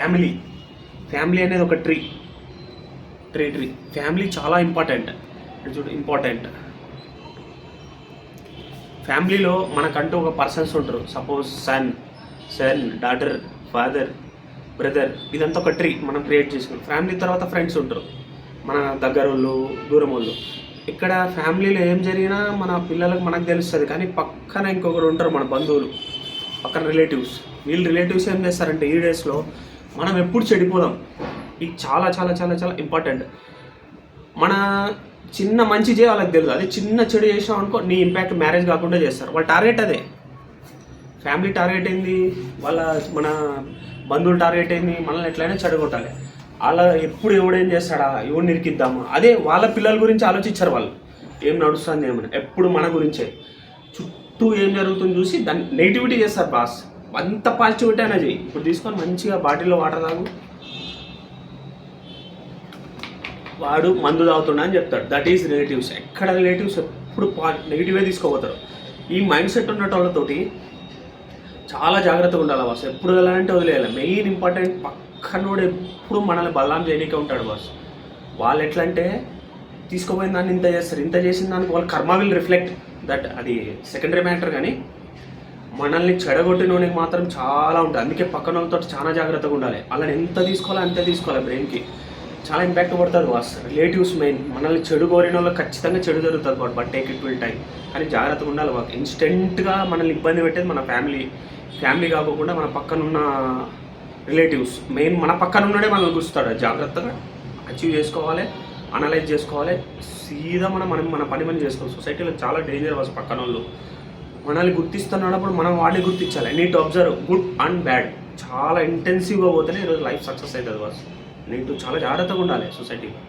Family family అనేది ఒక tree. Family చాలా ఇంపార్టెంట్. చూడు, ఇంపార్టెంట్. ఫ్యామిలీలో మనకంటూ ఒక పర్సన్స్ ఉంటారు. Suppose son, daughter, father, brother. ఇదంతా ఒక ట్రీ మనం క్రియేట్ చేసుకున్నాం. ఫ్యామిలీ తర్వాత ఫ్రెండ్స్ ఉంటారు, మన దగ్గర వాళ్ళు, దూరం వాళ్ళు. ఇక్కడ ఫ్యామిలీలో ఏం జరిగినా మన పిల్లలకు మనకు తెలుస్తుంది, కానీ పక్కన ఇంకొకరు ఉంటారు, మన బంధువులు, పక్కన రిలేటివ్స్. వీళ్ళు రిలేటివ్స్ ఏం చేస్తారంటే ఈ డేస్లో మనం ఎప్పుడు చెడిపోదాం. ఇది చాలా చాలా చాలా చాలా ఇంపార్టెంట్. మన చిన్న మంచి చేయ వాళ్ళకి తెలుసు, అదే చిన్న చెడు చేసాం అనుకో నీ ఇంపాక్ట్ మ్యారేజ్ కాకుండా చేస్తారు. వాళ్ళ టార్గెట్ అదే. ఫ్యామిలీ టార్గెట్ ఏంది, మన బంధువుల టార్గెట్ ఏంది, మనల్ని ఎట్లయినా చెడగొట్టాలి. అలా ఎప్పుడు ఎవడేం చేస్తాడా, ఎవరిని ఇరికిద్దాము, అదే వాళ్ళ పిల్లల గురించి ఆలోచించారు. వాళ్ళు ఏం నడుస్తుంది ఏమని, ఎప్పుడు మన గురించే, చుట్టూ ఏం జరుగుతుంది చూసి దాన్ని నెగిటివిటీ చేస్తారు. బాస్ అంత పాజిటివిటీ అయినా చెయ్యి. ఇప్పుడు తీసుకొని మంచిగా బాటిల్లో వాటర్ తాగు, వాడు మందు తాగుతున్నా అని చెప్తాడు. That is relatives. ఎక్కడ రిలేటివ్స్ ఎప్పుడు నెగిటివే తీసుకోపోతారు. ఈ మైండ్ సెట్ ఉన్న వాళ్ళతోటి చాలా జాగ్రత్తగా ఉండాలి బాస్. ఎప్పుడు వెళ్ళాలంటే వదిలేయాలి. మెయిన్ ఇంపార్టెంట్, పక్కనోడు ఎప్పుడు మనల్ని బదలాం చేయనీకే ఉంటాడు బాస్. వాళ్ళు ఎట్లా అంటే తీసుకోపోయిన దాన్ని ఇంత చేస్తారు, ఇంత చేసిన దానికి వాళ్ళ కర్మ విల్ రిఫ్లెక్ట్ దట్. అది సెకండరీ మ్యాటర్. కానీ మనల్ని చెడగొట్టినోనికి మాత్రం చాలా ఉంటుంది. అందుకే పక్కన వాళ్ళతో చాలా జాగ్రత్తగా ఉండాలి. వాళ్ళని ఎంత తీసుకోవాలో అంతే తీసుకోవాలి. బ్రెయిన్కి చాలా ఇంపాక్ట్ పడుతుంది బాస్. Relatives main. మనల్ని చెడు కోరిన వాళ్ళకి ఖచ్చితంగా చెడు జరుగుతుంది but, but take it will time. కానీ జాగ్రత్తగా ఉండాలి బాగా. ఇన్స్టెంట్గా మనల్ని ఇబ్బంది పెట్టేది మన ఫ్యామిలీ కాకుండా మన పక్కనున్న రిలేటివ్స్. మెయిన్ మన పక్కన ఉన్నడే మనల్ని గుర్స్తాడు. జాగ్రత్తగా అచీవ్ చేసుకోవాలి, అనలైజ్ చేసుకోవాలి, సీదా మన పని చేసుకోవాలి. సొసైటీలో చాలా డేంజర్ బాస్. పక్కన వాళ్ళు మనల్ని గుర్తిస్తున్నప్పుడు మనం వాడిని గుర్తించాలి. Neat observe good and bad. చాలా ఇంటెన్సివ్గా పోతేనే ఈరోజు లైఫ్ సక్సెస్ అవుతుంది బాస్. నీకు చాలా జాగ్రత్తగా ఉండాలి సొసైటీలో.